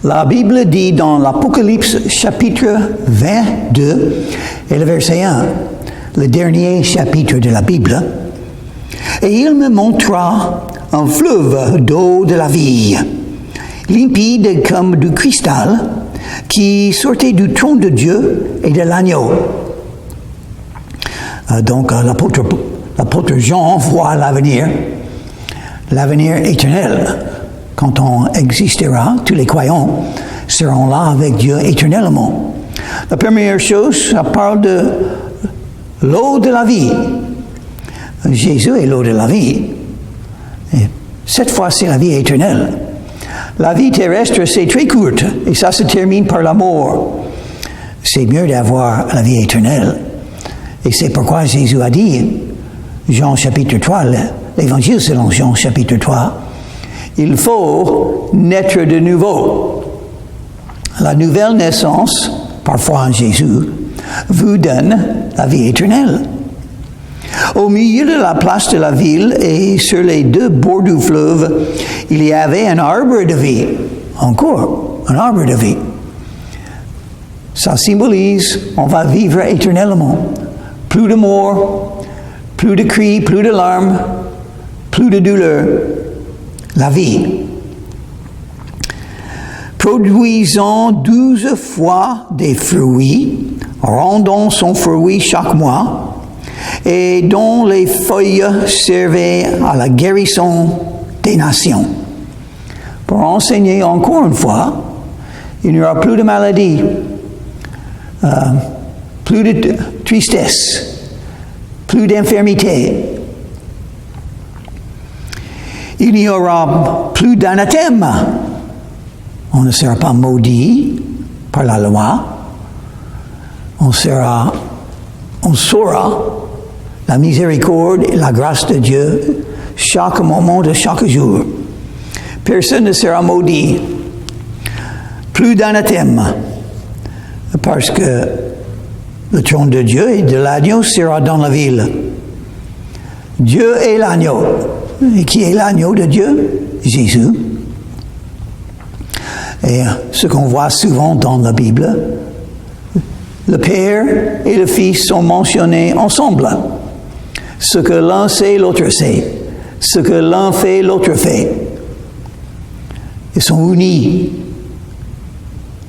La Bible dit dans l'Apocalypse chapitre 22 et le verset 1, le dernier chapitre de la Bible, « Et il me montra un fleuve d'eau de la vie, limpide comme du cristal, qui sortait du trône de Dieu et de l'agneau. » Donc l'apôtre Jean voit l'avenir éternel. Quand on existera, tous les croyants seront là avec Dieu éternellement. La première chose, ça parle de l'eau de la vie. Jésus est l'eau de la vie. Et cette fois, c'est la vie éternelle. La vie terrestre, c'est très courte, et ça se termine par la mort. C'est mieux d'avoir la vie éternelle. Et c'est pourquoi Jésus a dit, Jean chapitre 3, l'évangile selon Jean chapitre 3, il faut naître de nouveau. La nouvelle naissance, parfois en Jésus, vous donne la vie éternelle. Au milieu de la place de la ville et sur les deux bords du fleuve, il y avait un arbre de vie. Encore, un arbre de vie. Ça symbolise, on va vivre éternellement. Plus de mort, plus de cris, plus de larmes, plus de douleur. La vie. Produisant 12 fois des fruits, rendant son fruit chaque mois, et dont les feuilles servaient à la guérison des nations. Pour enseigner encore une fois, il n'y aura plus de maladie, plus de tristesse, plus d'infirmité. Il n'y aura plus d'anathème. On ne sera pas maudit par la loi. On saura la miséricorde et la grâce de Dieu chaque moment de chaque jour. Personne ne sera maudit. Plus d'anathème. Parce que le trône de Dieu et de l'agneau sera dans la ville. Dieu est l'agneau. Et qui est l'agneau de Dieu? Jésus. Et ce qu'on voit souvent dans la Bible, le Père et le Fils sont mentionnés ensemble. Ce que l'un sait, l'autre sait. Ce que l'un fait, l'autre fait. Ils sont unis,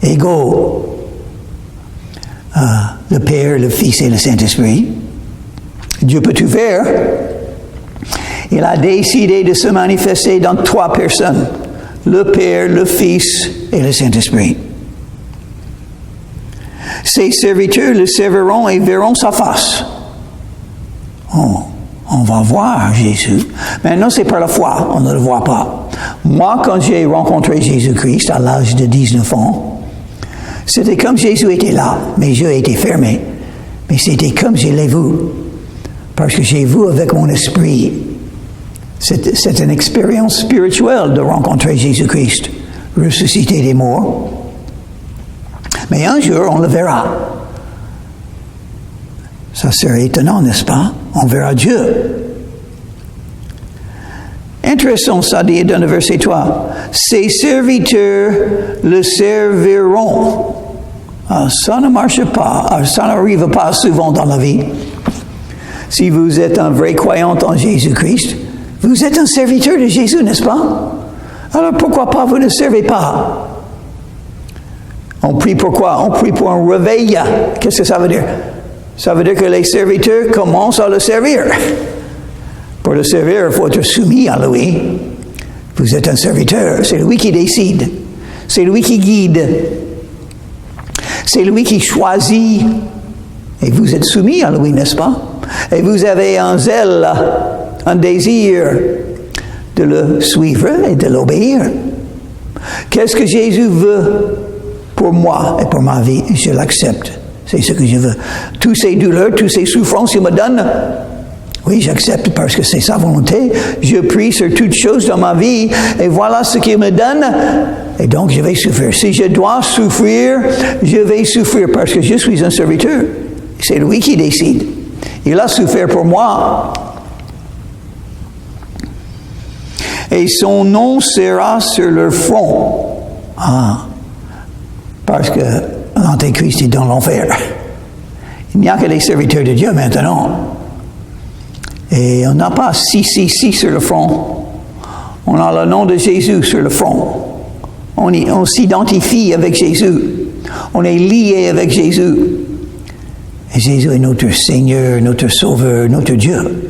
égaux. Le Père, le Fils et le Saint-Esprit. Dieu peut tout faire. Il a décidé de se manifester dans 3 personnes, le Père, le Fils et le Saint-Esprit. Ses serviteurs le serviront et verront sa face. Oh, on va voir Jésus. Maintenant, c'est par la foi, on ne le voit pas. Moi, quand j'ai rencontré Jésus-Christ à l'âge de 19 ans, c'était comme Jésus était là, mes yeux étaient fermés, mais c'était comme je l'ai vu, parce que j'ai vu avec mon esprit. C'est une expérience spirituelle de rencontrer Jésus-Christ, ressuscité des morts. Mais un jour, on le verra. Ça serait étonnant, n'est-ce pas? On verra Dieu. Intéressant, ça dit dans le verset 3. Ses serviteurs le serviront. Ça ne marche pas. Ça n'arrive pas souvent dans la vie. Si vous êtes un vrai croyant en Jésus-Christ, vous êtes un serviteur de Jésus, n'est-ce pas? Alors pourquoi pas vous ne servez pas? On prie pour quoi? On prie pour un réveil. Qu'est-ce que ça veut dire? Ça veut dire que les serviteurs commencent à le servir. Pour le servir, il faut être soumis à lui. Vous êtes un serviteur. C'est lui qui décide. C'est lui qui guide. C'est lui qui choisit. Et vous êtes soumis à lui, n'est-ce pas? Et vous avez un zèle, un désir de le suivre et de l'obéir. Qu'est-ce que Jésus veut pour moi et pour ma vie? Je l'accepte. C'est ce que je veux. Toutes ces douleurs, toutes ces souffrances qu'il me donne, oui, j'accepte parce que c'est sa volonté. Je prie sur toutes choses dans ma vie et voilà ce qu'il me donne. Et donc, je vais souffrir. Si je dois souffrir, je vais souffrir parce que je suis un serviteur. C'est lui qui décide. Il a souffert pour moi. Et son nom sera sur leur front. Parce que l'Antéchrist est dans l'enfer. Il n'y a que les serviteurs de Dieu maintenant. Et on n'a pas 666 sur le front. On a le nom de Jésus sur le front. On s'identifie avec Jésus. On est lié avec Jésus. Et Jésus est notre Seigneur, notre Sauveur, notre Dieu.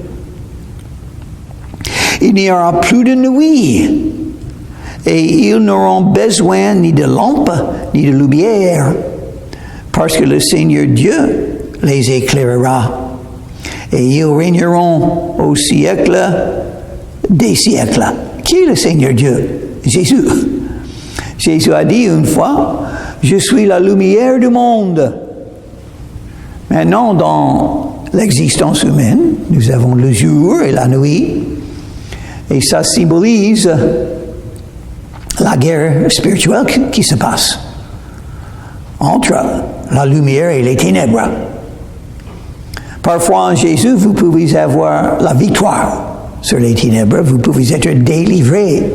Il n'y aura plus de nuit. Et ils n'auront besoin ni de lampe, ni de lumière, parce que le Seigneur Dieu les éclairera. Et ils régneront au siècle des siècles. Qui est le Seigneur Dieu? Jésus. Jésus a dit une fois, « Je suis la lumière du monde ». Maintenant, dans l'existence humaine, nous avons le jour et la nuit, et ça symbolise la guerre spirituelle qui se passe entre la lumière et les ténèbres. Parfois en Jésus, vous pouvez avoir la victoire sur les ténèbres, vous pouvez être délivré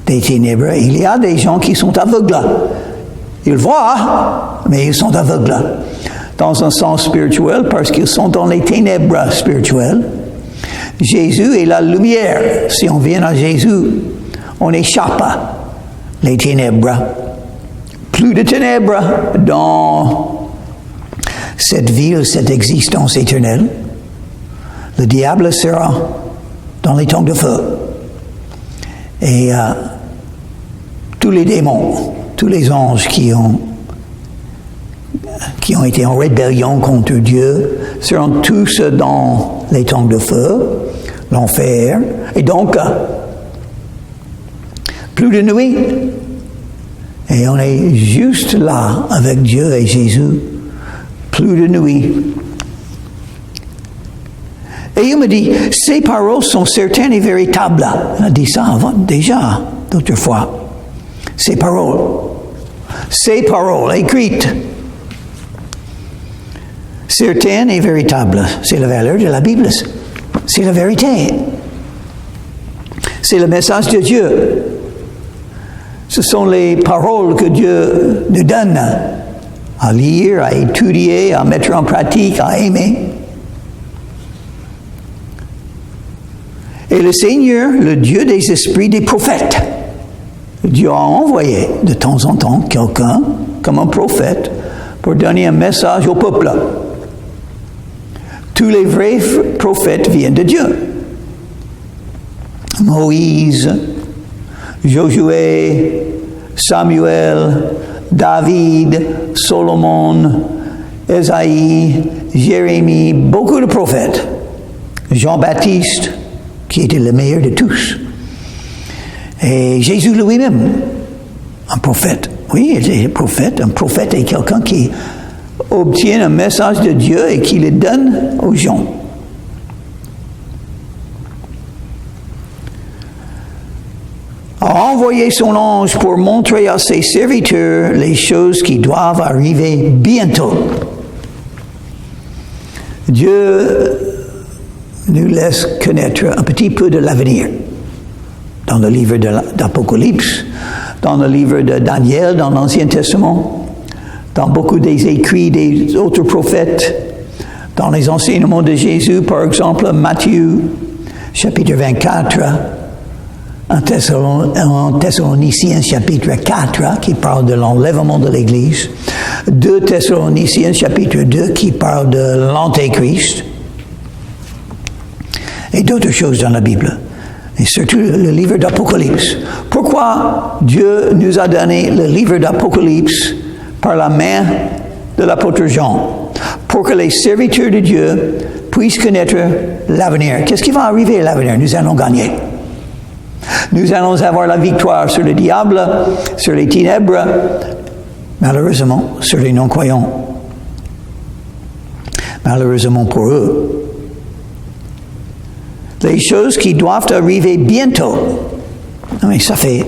des ténèbres. Il y a des gens qui sont aveugles. Ils voient, mais ils sont aveugles. Dans un sens spirituel, parce qu'ils sont dans les ténèbres spirituelles. Jésus est la lumière. Si on vient à Jésus, on échappe les ténèbres. Plus de ténèbres dans cette ville, cette existence éternelle. Le diable sera dans les tongs de feu. Et tous les démons, tous les anges qui ont été en rébellion contre Dieu seront tous dans les tongs de feu, l'enfer. Et donc, plus de nuit. Et on est juste là avec Dieu et Jésus. Plus de nuit. Et il me dit, ces paroles sont certaines et véritables. On a dit ça avant, déjà, d'autres fois. Ces paroles écrites, certaines et véritables. C'est la valeur de la Bible. C'est la vérité. C'est le message de Dieu. Ce sont les paroles que Dieu nous donne à lire, à étudier, à mettre en pratique, à aimer. Et le Seigneur, le Dieu des esprits des prophètes, Dieu a envoyé de temps en temps quelqu'un comme un prophète pour donner un message au peuple. Tous les vrais prophètes viennent de Dieu. Moïse, Josué, Samuel, David, Solomon, Ésaïe, Jérémie, beaucoup de prophètes. Jean-Baptiste, qui était le meilleur de tous. Et Jésus lui-même, un prophète. Oui, il était prophète. Un prophète est quelqu'un qui obtient un message de Dieu et qui le donne aux gens. A envoyé son ange pour montrer à ses serviteurs les choses qui doivent arriver bientôt. Dieu nous laisse connaître un petit peu de l'avenir. Dans le livre d'Apocalypse, dans le livre de Daniel, dans l'Ancien Testament, dans beaucoup des écrits des autres prophètes, dans les enseignements de Jésus, par exemple, Matthieu, chapitre 24, en Thessaloniciens, chapitre 4, qui parle de l'enlèvement de l'Église, 2 Thessaloniciens, chapitre 2, qui parle de l'Antéchrist, et d'autres choses dans la Bible. Et surtout le livre d'Apocalypse. Pourquoi Dieu nous a donné le livre d'Apocalypse par la main de l'apôtre Jean? Pour que les serviteurs de Dieu puissent connaître l'avenir. Qu'est-ce qui va arriver à l'avenir? Nous allons gagner. Nous allons avoir la victoire sur le diable, sur les ténèbres, malheureusement, sur les non-croyants. Malheureusement pour eux. Les choses qui doivent arriver bientôt. Mais ça fait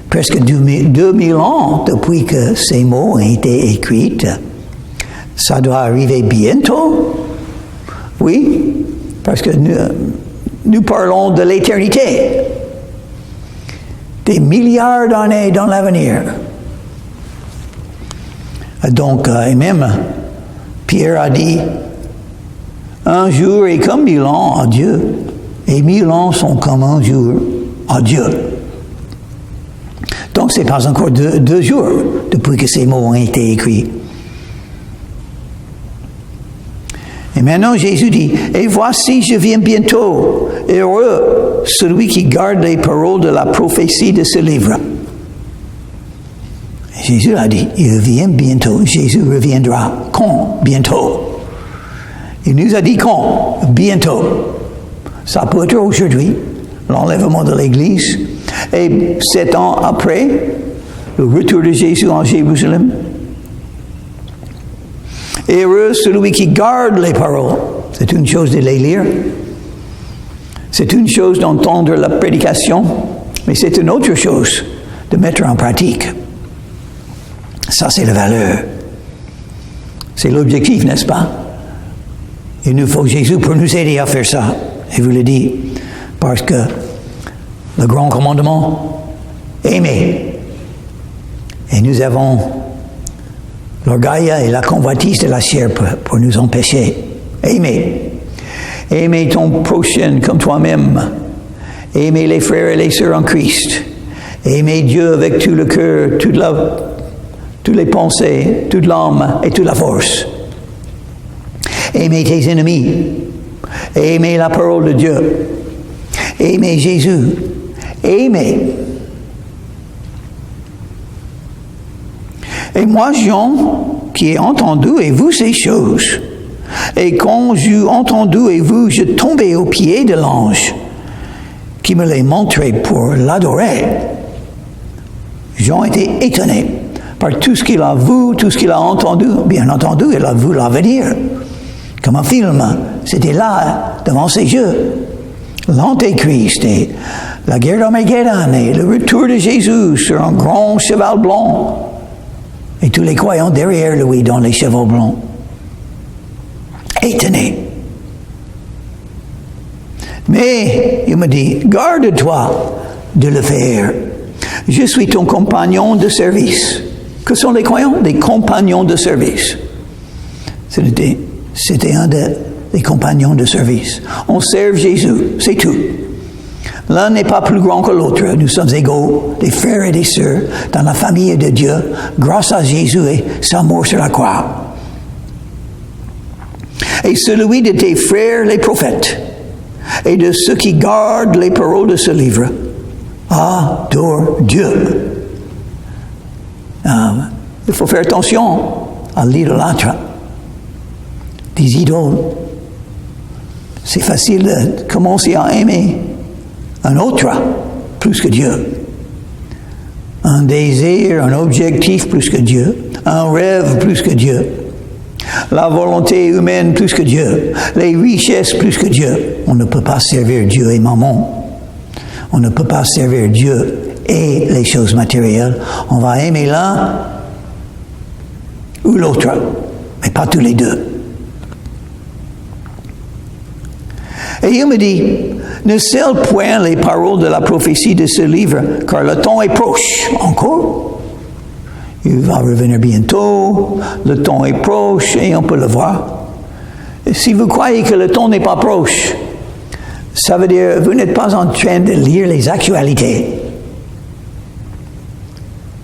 presque 2000 ans depuis que ces mots ont été écrits. Ça doit arriver bientôt. Oui, parce que nous parlons de l'éternité. Des milliards d'années dans l'avenir. Donc, et même, Pierre a dit, un jour est comme 1000 ans à Dieu, et 1000 ans sont comme un jour à Dieu. Donc, c'est pas encore deux jours depuis que ces mots ont été écrits. Et maintenant, Jésus dit, et voici, je viens bientôt. Heureux celui qui garde les paroles de la prophétie de ce livre. Et Jésus a dit, il vient bientôt. Jésus reviendra. Quand? Bientôt. Il nous a dit quand? Bientôt. Ça peut être aujourd'hui, l'enlèvement de l'Église. Et 7 ans après, le retour de Jésus en Jérusalem. Heureux celui qui garde les paroles. C'est une chose de les lire. C'est une chose d'entendre la prédication. Mais c'est une autre chose de mettre en pratique. Ça, c'est la valeur. C'est l'objectif, n'est-ce pas? Il nous faut Jésus pour nous aider à faire ça. Et vous le dites, parce que le grand commandement, aimer. Et nous avons l'orgueil et la convoitise de la chair pour nous empêcher. Aimer. Aimer ton prochain comme toi-même. Aimer les frères et les sœurs en Christ. Aimer Dieu avec tout le cœur, toutes les pensées, toute l'âme et toute la force. Aimer tes ennemis. Aimer la parole de Dieu. Aimer Jésus. Aimer. Et moi, Jean, qui ai entendu et vu ces choses, et quand j'eus entendu et vu, je tombais aux pieds de l'ange qui me les montrait pour l'adorer. Jean était étonné par tout ce qu'il a vu, tout ce qu'il a entendu. Bien entendu, il a vu l'avenir. Comme un film, c'était là, devant ses yeux. L'Antéchrist et la guerre d'Armageddon et le retour de Jésus sur un grand cheval blanc. Et tous les croyants derrière lui dans les chevaux blancs. Étonnés. Mais il me dit, garde-toi de le faire. Je suis ton compagnon de service. Que sont les croyants? Des compagnons de service. C'était un des compagnons de service. On sert Jésus, c'est tout. L'un n'est pas plus grand que l'autre. Nous sommes égaux, des frères et des sœurs, dans la famille de Dieu, grâce à Jésus et sa mort sur la croix. Et celui de tes frères les prophètes, et de ceux qui gardent les paroles de ce livre, adore Dieu. Il faut faire attention à l'idolâtre, des idoles. C'est facile de commencer à aimer un autre plus que Dieu. Un désir, un objectif plus que Dieu. Un rêve plus que Dieu. La volonté humaine plus que Dieu. Les richesses plus que Dieu. On ne peut pas servir Dieu et maman. On ne peut pas servir Dieu et les choses matérielles. On va aimer l'un ou l'autre, mais pas tous les deux. Et il me dit, ne scelle point les paroles de la prophétie de ce livre, car le temps est proche. Encore? Il va revenir bientôt, le temps est proche, et on peut le voir. Et si vous croyez que le temps n'est pas proche, ça veut dire que vous n'êtes pas en train de lire les actualités.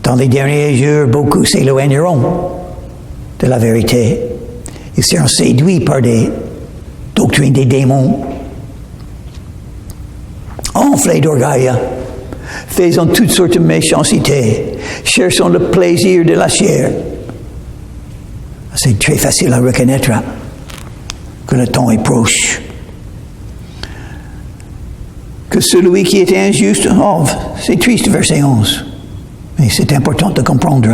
Dans les derniers jours, beaucoup s'éloigneront de la vérité. Ils seront séduits par des doctrines des démons. Enflés d'orgueil, faisant toutes sortes de méchancetés, cherchant le plaisir de la chair. C'est très facile à reconnaître que le temps est proche. Que celui qui est injuste, c'est triste, verset 11, mais c'est important de comprendre.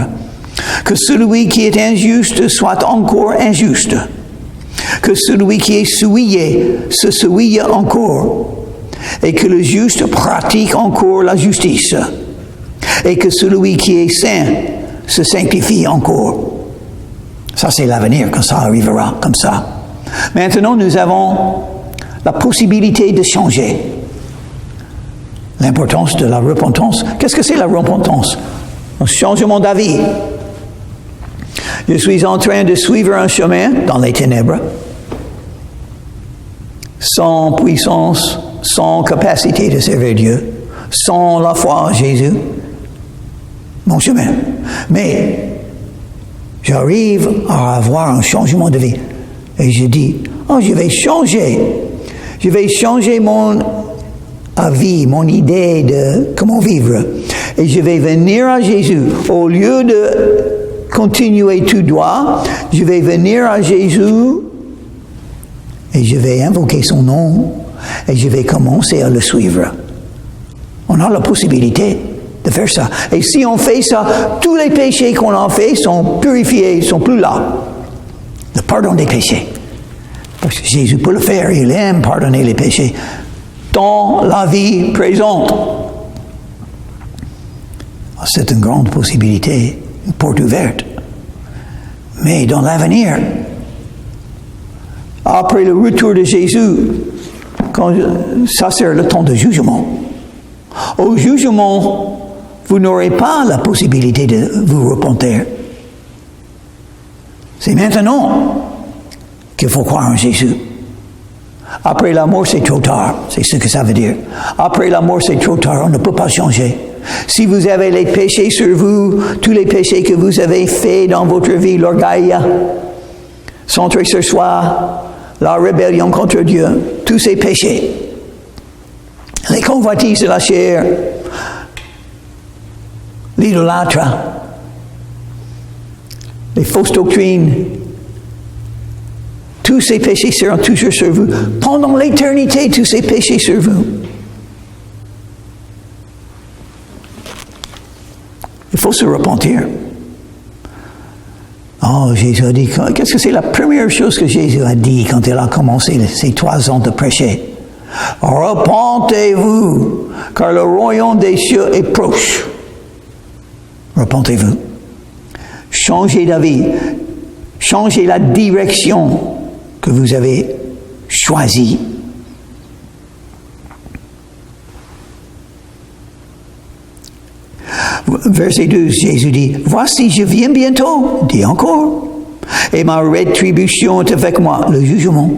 Que celui qui est injuste soit encore injuste. Que celui qui est souillé se souille encore. Et que le juste pratique encore la justice. Et que celui qui est saint se sanctifie encore. Ça, c'est l'avenir, quand ça arrivera comme ça. Maintenant, nous avons la possibilité de changer. L'importance de la repentance. Qu'est-ce que c'est la repentance? Un changement d'avis. Je suis en train de suivre un chemin dans les ténèbres, sans puissance, sans capacité de servir Dieu, sans la foi en Jésus, mon chemin. Mais j'arrive à avoir un changement de vie. Et je dis, je vais changer. Je vais changer mon avis, mon idée de comment vivre. Et je vais venir à Jésus. Au lieu de continuer tout droit, je vais venir à Jésus et je vais invoquer son nom et je vais commencer à le suivre. On a la possibilité de faire ça. Et si on fait ça, tous les péchés qu'on a faits sont purifiés, sont plus là. Le pardon des péchés. Parce que Jésus peut le faire, il aime pardonner les péchés dans la vie présente. C'est une grande possibilité, une porte ouverte. Mais dans l'avenir, après le retour de Jésus, ça sera le temps de jugement. Au jugement, vous n'aurez pas la possibilité de vous repentir. C'est maintenant qu'il faut croire en Jésus. Après la mort, c'est trop tard. C'est ce que ça veut dire. Après la mort, c'est trop tard. On ne peut pas changer. Si vous avez les péchés sur vous, tous les péchés que vous avez faits dans votre vie, l'orgueil, centré sur soi, la rébellion contre Dieu, tous ces péchés, les convoitises de la chair, l'idolâtre, les fausses doctrines, tous ces péchés seront toujours sur vous. Pendant l'éternité, tous ces péchés sur vous. Il faut se repentir. Jésus a dit, qu'est-ce que c'est la première chose que Jésus a dit quand il a commencé ces 3 ans de prêcher? Repentez-vous, car le royaume des cieux est proche. Repentez-vous. Changez d'avis. Changez la direction que vous avez choisie. Verset 12, Jésus dit, « Voici, je viens bientôt, dit encore, et ma rétribution est avec moi, le jugement,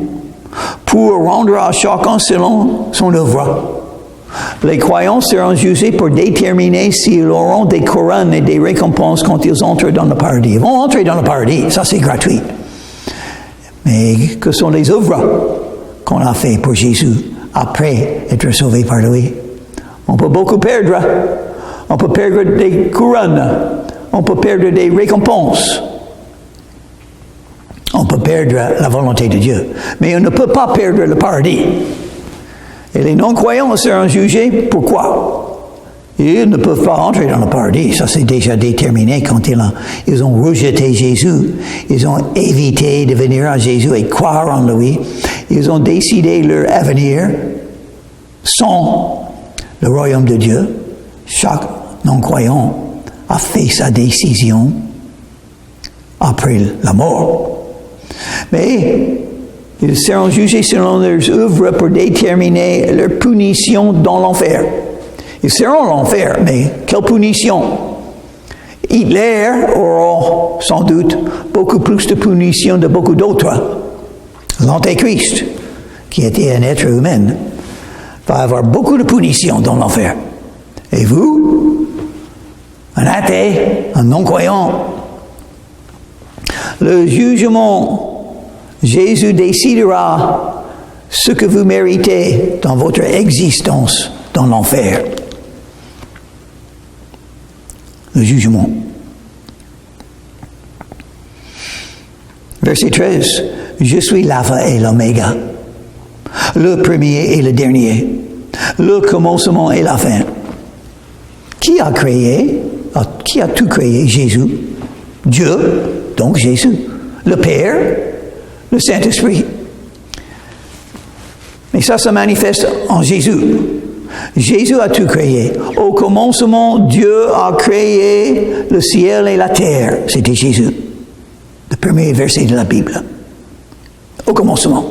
pour rendre à chacun selon son œuvre. Les croyants seront jugés pour déterminer s'ils auront des couronnes et des récompenses quand ils entrent dans le paradis. Ils vont entrer dans le paradis, ça c'est gratuit. Mais que sont les œuvres qu'on a fait pour Jésus après être sauvé par lui? On peut beaucoup perdre. On peut perdre des couronnes. On peut perdre des récompenses. On peut perdre la volonté de Dieu. Mais on ne peut pas perdre le paradis. Et les non-croyants seront jugés. Pourquoi? Ils ne peuvent pas entrer dans le paradis. Ça, c'est déjà déterminé quand ils ont rejeté Jésus. Ils ont évité de venir à Jésus et croire en lui. Ils ont décidé leur avenir sans le royaume de Dieu. Chaque non-croyant a fait sa décision après la mort. Mais ils seront jugés selon leurs œuvres pour déterminer leur punition dans l'enfer. Ils seront en l'enfer, mais quelle punition? Hitler aura sans doute beaucoup plus de punition de beaucoup d'autres. L'Antéchrist, qui était un être humain, va avoir beaucoup de punition dans l'enfer. Et vous, un athée, un non-croyant, le jugement, Jésus décidera ce que vous méritez dans votre existence dans l'enfer. Le jugement. Verset 13. Je suis l'alpha et l'oméga, le premier et le dernier, le commencement et la fin. Qui a tout créé? Jésus. Dieu, donc Jésus. Le Père, le Saint-Esprit. Mais ça se manifeste en Jésus. Jésus a tout créé. Au commencement, Dieu a créé le ciel et la terre. C'était Jésus. Le premier verset de la Bible. Au commencement.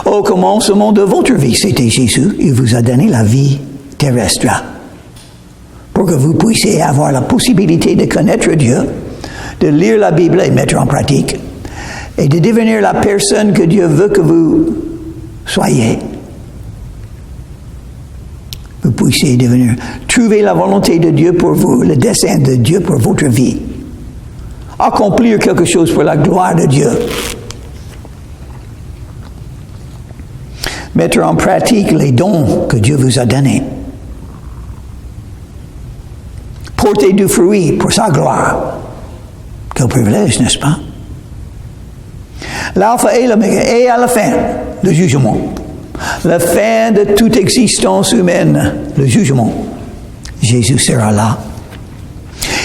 Au commencement de votre vie, c'était Jésus. Il vous a donné la vie terrestre. Pour que vous puissiez avoir la possibilité de connaître Dieu, de lire la Bible et mettre en pratique, et de devenir la personne que Dieu veut que vous soyez. Vous puissiez devenir. Trouver la volonté de Dieu pour vous, le dessein de Dieu pour votre vie. Accomplir quelque chose pour la gloire de Dieu. Mettre en pratique les dons que Dieu vous a donnés. Porter du fruit pour sa gloire. Quel privilège, n'est-ce pas? L'alpha et l'oméga, et à la fin, le jugement. La fin de toute existence humaine, le jugement. Jésus sera là.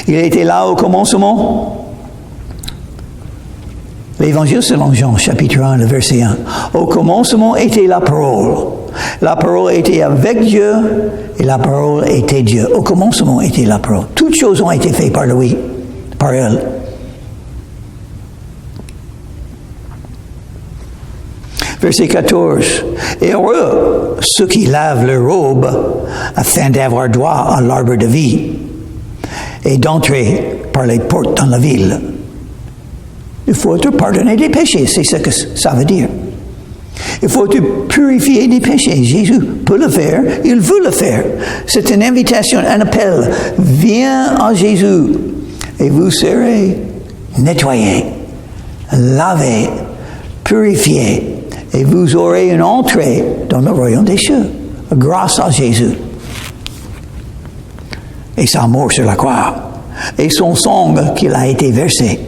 Il était là au commencement. L'Évangile selon Jean, chapitre 1, le verset 1. Au commencement était la parole. La parole était avec Dieu et la parole était Dieu. Au commencement était la parole. Toutes choses ont été faites par lui, par elle. Verset 14. Et heureux ceux qui lavent leur robe afin d'avoir droit à l'arbre de vie et d'entrer par les portes dans la ville. Il faut te pardonner des péchés, c'est ce que ça veut dire. Il faut te purifier des péchés. Jésus peut le faire, il veut le faire. C'est une invitation, un appel. Viens à Jésus et vous serez nettoyés, lavés, purifiés. Et vous aurez une entrée dans le royaume des cieux, grâce à Jésus. Et sa mort sur la croix, et son sang qu'il a été versé.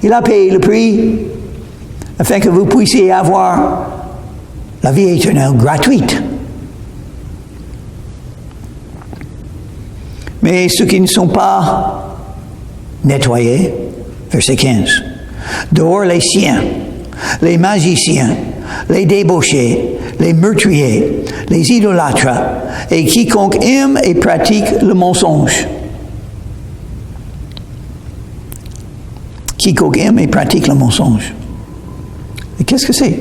Il a payé le prix afin que vous puissiez avoir la vie éternelle gratuite. Mais ceux qui ne sont pas nettoyés, verset 15, dehors les siens, les magiciens, les débauchés, les meurtriers, les idolâtres, et quiconque aime et pratique le mensonge. Quiconque aime et pratique le mensonge. Et qu'est-ce que c'est?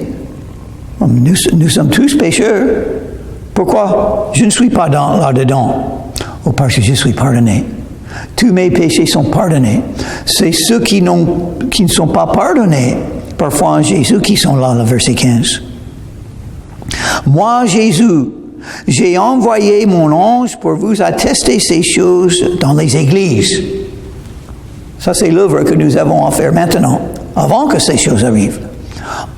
Nous sommes tous pécheurs. Pourquoi? Je ne suis pas là-dedans. Oh, parce que je suis pardonné. Tous mes péchés sont pardonnés. C'est ceux qui ne sont pas pardonnés parfois en Jésus qui sont là, le verset 15. Moi, Jésus, j'ai envoyé mon ange pour vous attester ces choses dans les églises. Ça, c'est l'œuvre que nous avons à faire maintenant, avant que ces choses arrivent.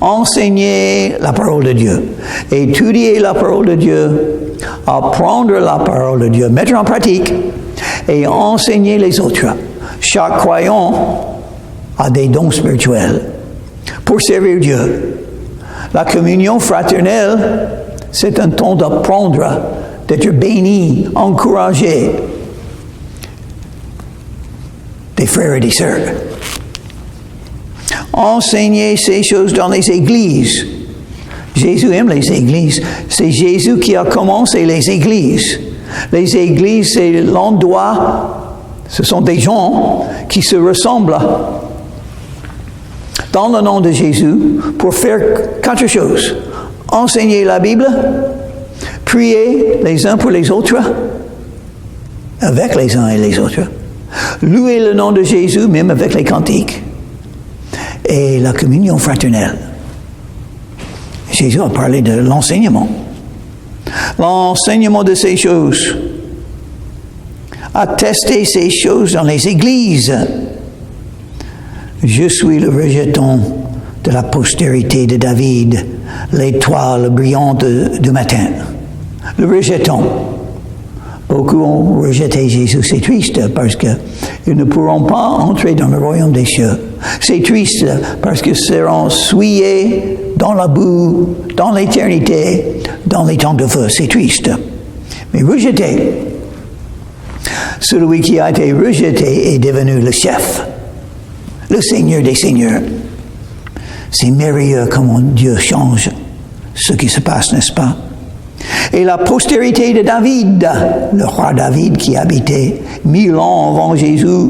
Enseigner la parole de Dieu, étudier la parole de Dieu, apprendre la parole de Dieu, mettre en pratique et enseigner les autres. Chaque croyant a des dons spirituels pour servir Dieu. La communion fraternelle, c'est un temps d'apprendre, d'être béni, encouragé des frères et des sœurs. Enseigner ces choses dans les églises. Jésus aime les églises. C'est Jésus qui a commencé les églises. Les églises, c'est l'endroit, ce sont des gens qui se ressemblent dans le nom de Jésus pour faire 4 choses. Enseigner la Bible, prier les uns pour les autres, avec les uns et les autres, louer le nom de Jésus même avec les cantiques, et la communion fraternelle. Jésus a parlé de l'enseignement. L'enseignement de ces choses. Attester ces choses dans les églises. Je suis le rejeton de la postérité de David, l'étoile brillante du matin. Le rejeton. Beaucoup ont rejeté Jésus. C'est triste parce qu'ils ne pourront pas entrer dans le royaume des cieux. C'est triste parce qu'ils seront souillés dans la boue, dans l'éternité, dans les temps de feu. C'est triste. Mais rejeté. Celui qui a été rejeté est devenu le chef, le Seigneur des Seigneurs. C'est merveilleux comment Dieu change ce qui se passe, n'est-ce pas? Et la postérité de David, le roi David qui habitait 1000 ans avant Jésus.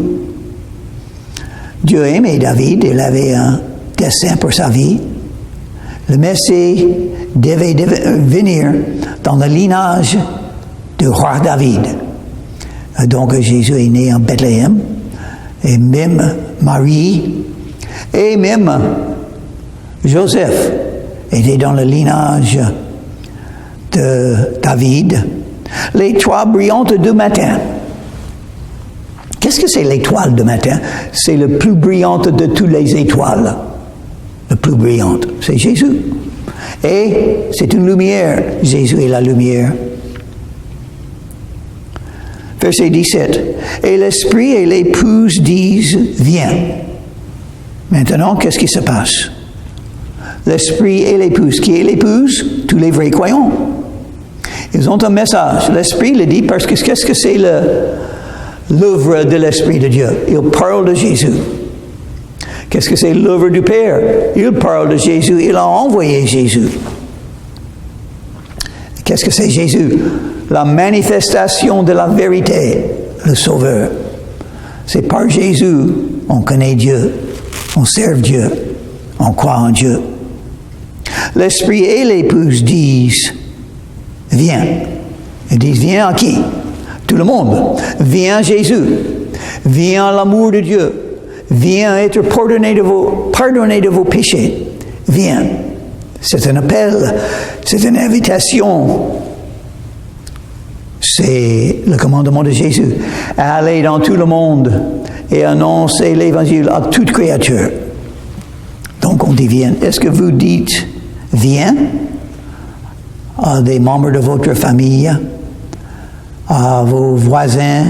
Dieu aimait David, il avait un dessein pour sa vie. Le Messie devait venir dans le lignage du roi David. Donc Jésus est né en Bethléem, et même Marie et même Joseph était dans le lignage de David. Les 3 brillantes du matin. Qu'est-ce que c'est l'étoile du matin? C'est le plus brillante de toutes les étoiles. Le plus brillante, c'est Jésus. Et c'est une lumière. Jésus est la lumière. Verset 17. Et l'Esprit et l'épouse disent, viens. Maintenant, qu'est-ce qui se passe? L'Esprit et l'épouse. Qui est l'épouse? Tous les vrais croyants. Ils ont un message. L'Esprit le dit parce que qu'est-ce que c'est l'œuvre de l'Esprit de Dieu? Il parle de Jésus. Qu'est-ce que c'est l'œuvre du Père? Il parle de Jésus. Il a envoyé Jésus. Qu'est-ce que c'est Jésus? La manifestation de la vérité, le Sauveur. C'est par Jésus on connaît Dieu, on sert Dieu, on croit en Dieu. L'Esprit et l'épouse disent, viens. Ils disent, viens à qui? Tout le monde. Viens à Jésus. Viens à l'amour de Dieu. Viens être pardonné de vos péchés. Viens. C'est un appel. C'est une invitation. C'est le commandement de Jésus. Allez dans tout le monde et annoncez l'évangile à toute créature. Donc on dit viens. Est-ce que vous dites viens à des membres de votre famille, à vos voisins,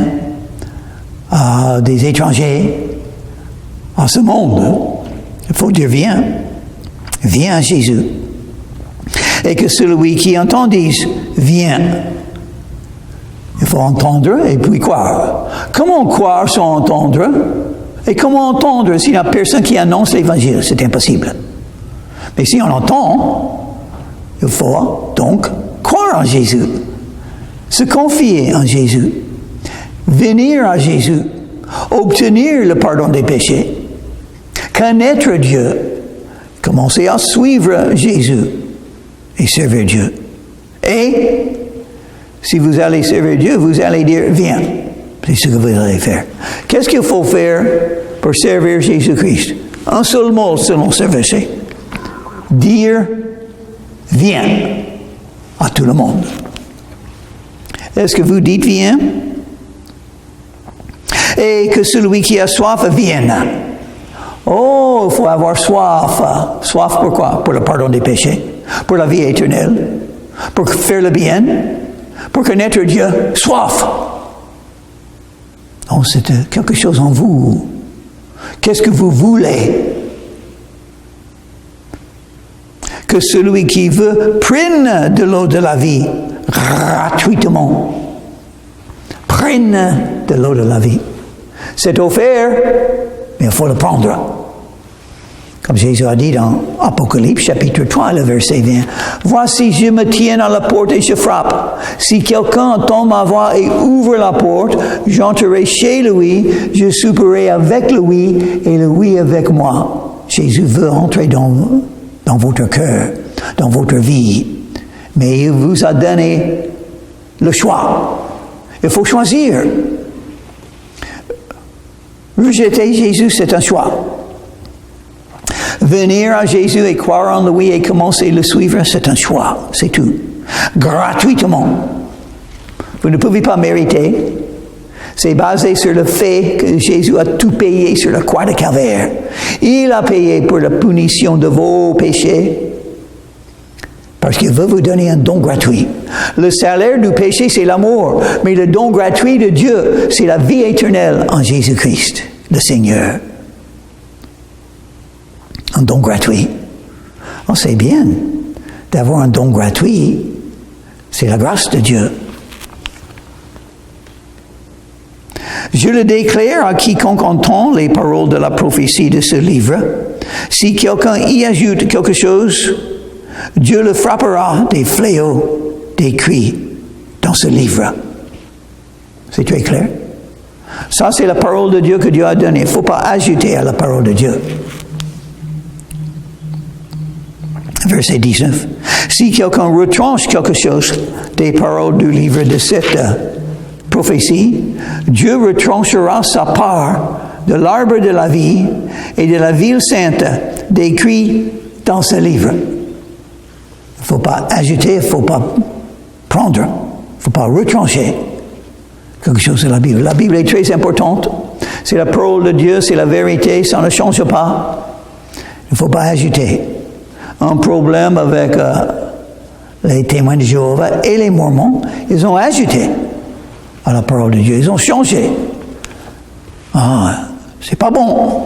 à des étrangers, à ce monde? Il faut dire viens. Viens à Jésus. Et que celui qui entend dise viens. Il faut entendre et puis croire. Comment croire sans entendre? Et comment entendre s'il n'y a personne qui annonce l'évangile? C'est impossible. Mais si on entend, il faut donc croire en Jésus. Se confier en Jésus. Venir à Jésus. Obtenir le pardon des péchés. Connaître Dieu. Commencer à suivre Jésus. Et servir Dieu. Et si vous allez servir Dieu, vous allez dire, viens. C'est ce que vous allez faire. Qu'est-ce qu'il faut faire pour servir Jésus-Christ? Un seul mot selon ce verset. Dire, viens à tout le monde. Est-ce que vous dites, viens? Et que celui qui a soif vienne. Oh, il faut avoir soif. Soif pourquoi? Pour le pardon des péchés. Pour la vie éternelle. Pour faire le bien. Pour connaître Dieu, soif. Oh, c'est quelque chose en vous. Qu'est-ce que vous voulez? Que celui qui veut prenne de l'eau de la vie gratuitement. Prenne de l'eau de la vie. C'est offert, mais il faut le prendre. Comme Jésus a dit dans Apocalypse, chapitre 3, le verset 20. « Voici, je me tiens à la porte et je frappe. Si quelqu'un entend ma voix et ouvre la porte, j'entrerai chez lui, je souperai avec lui et lui avec moi. » Jésus veut entrer dans votre cœur, dans votre vie. Mais il vous a donné le choix. Il faut choisir. Rejeter Jésus, c'est un choix. Venir à Jésus et croire en lui et commencer à le suivre, c'est un choix, c'est tout. Gratuitement. Vous ne pouvez pas mériter. C'est basé sur le fait que Jésus a tout payé sur la croix de Calvaire. Il a payé pour la punition de vos péchés. Parce qu'il veut vous donner un don gratuit. Le salaire du péché, c'est l'amour. Mais le don gratuit de Dieu, c'est la vie éternelle en Jésus-Christ, le Seigneur. Un don gratuit. Oh, c'est bien d'avoir un don gratuit. C'est la grâce de Dieu. Je le déclare à quiconque entend les paroles de la prophétie de ce livre. Si quelqu'un y ajoute quelque chose, Dieu le frappera des fléaux, des cris dans ce livre. C'est très clair. Ça, c'est la parole de Dieu que Dieu a donnée. Il ne faut pas ajouter à la parole de Dieu. Verset 19. Si quelqu'un retranche quelque chose des paroles du livre de cette prophétie, Dieu retranchera sa part de l'arbre de la vie et de la ville sainte décrits dans ce livre. Il ne faut pas ajouter, il ne faut pas prendre, il ne faut pas retrancher quelque chose de la Bible. La Bible est très importante. C'est la parole de Dieu, c'est la vérité, ça ne change pas. Il ne faut pas ajouter. Un problème avec les témoins de Jéhovah et les Mormons, ils ont ajouté à la parole de Dieu, ils ont changé. C'est pas bon.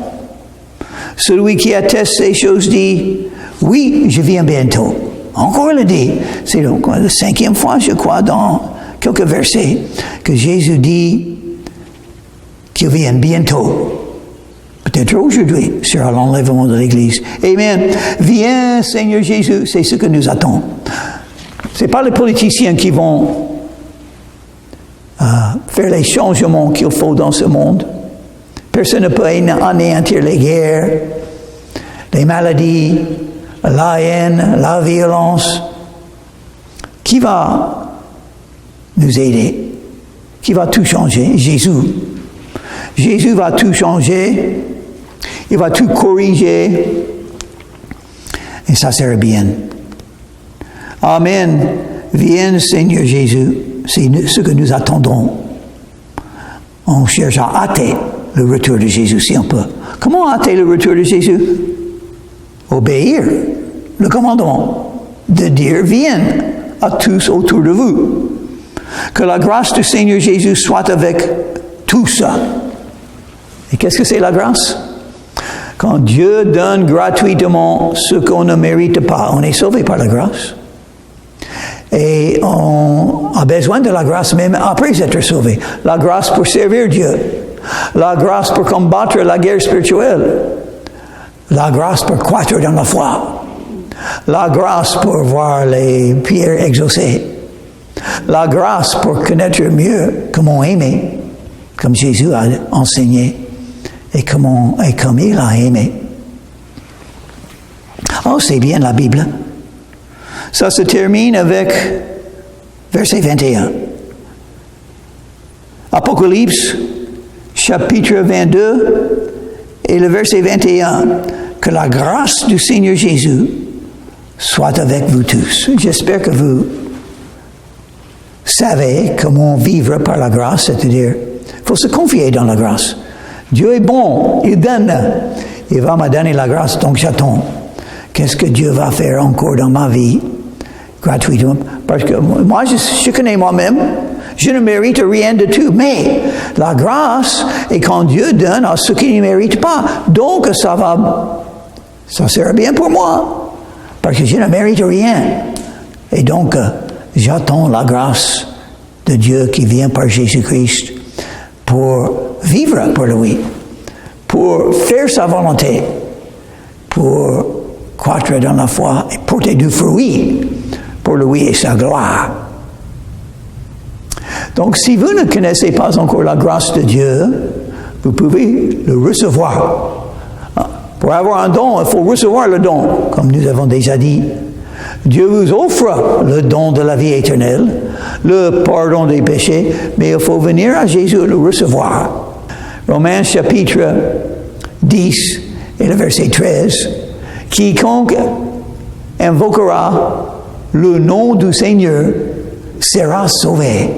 Celui qui atteste ces choses dit, oui, je viens bientôt. Encore il le dit. C'est la 5e fois, je crois, dans quelques versets, que Jésus dit qu'il vient bientôt. Peut-être aujourd'hui, sur l'enlèvement de l'Église. Amen. Viens, Seigneur Jésus, c'est ce que nous attendons. Ce n'est pas les politiciens qui vont faire les changements qu'il faut dans ce monde. Personne ne peut anéantir les guerres, les maladies, la haine, la violence. Qui va nous aider? Qui va tout changer? Jésus. Jésus va tout changer. Il va tout corriger. Et ça sera bien. Amen. Viens, Seigneur Jésus. C'est ce que nous attendons. On cherche à hâter le retour de Jésus, si on peut. Comment hâter le retour de Jésus? Obéir le commandement de dire, viens à tous autour de vous. Que la grâce du Seigneur Jésus soit avec tous. Et qu'est-ce que c'est la grâce? Quand Dieu donne gratuitement ce qu'on ne mérite pas, on est sauvé par la grâce. Et on a besoin de la grâce même après être sauvé. La grâce pour servir Dieu. La grâce pour combattre la guerre spirituelle. La grâce pour croître dans la foi. La grâce pour voir les prières exaucées. La grâce pour connaître mieux comment aimer, comme Jésus a enseigné et comme il a aimé. Oh, c'est bien la Bible. Ça se termine avec verset 21. Apocalypse, chapitre 22, et le verset 21. Que la grâce du Seigneur Jésus soit avec vous tous. J'espère que vous savez comment vivre par la grâce, c'est-à-dire, il faut se confier dans la grâce. Dieu est bon, il donne. Il va me donner la grâce, donc j'attends. Qu'est-ce que Dieu va faire encore dans ma vie? Gratuitement. Parce que moi, je connais moi-même. Je ne mérite rien de tout. Mais la grâce est quand Dieu donne à ceux qui ne méritent pas. Donc, ça sera bien pour moi. Parce que je ne mérite rien. Et donc, j'attends la grâce de Dieu qui vient par Jésus-Christ pour vivre pour lui, pour faire sa volonté, pour croître dans la foi et porter du fruit pour lui et sa gloire. Donc, si vous ne connaissez pas encore la grâce de Dieu, vous pouvez le recevoir. Pour avoir un don, il faut recevoir le don, comme nous avons déjà dit. Dieu vous offre le don de la vie éternelle, le pardon des péchés, mais il faut venir à Jésus et le recevoir. Romains chapitre 10 et le verset 13. Quiconque invoquera le nom du Seigneur sera sauvé.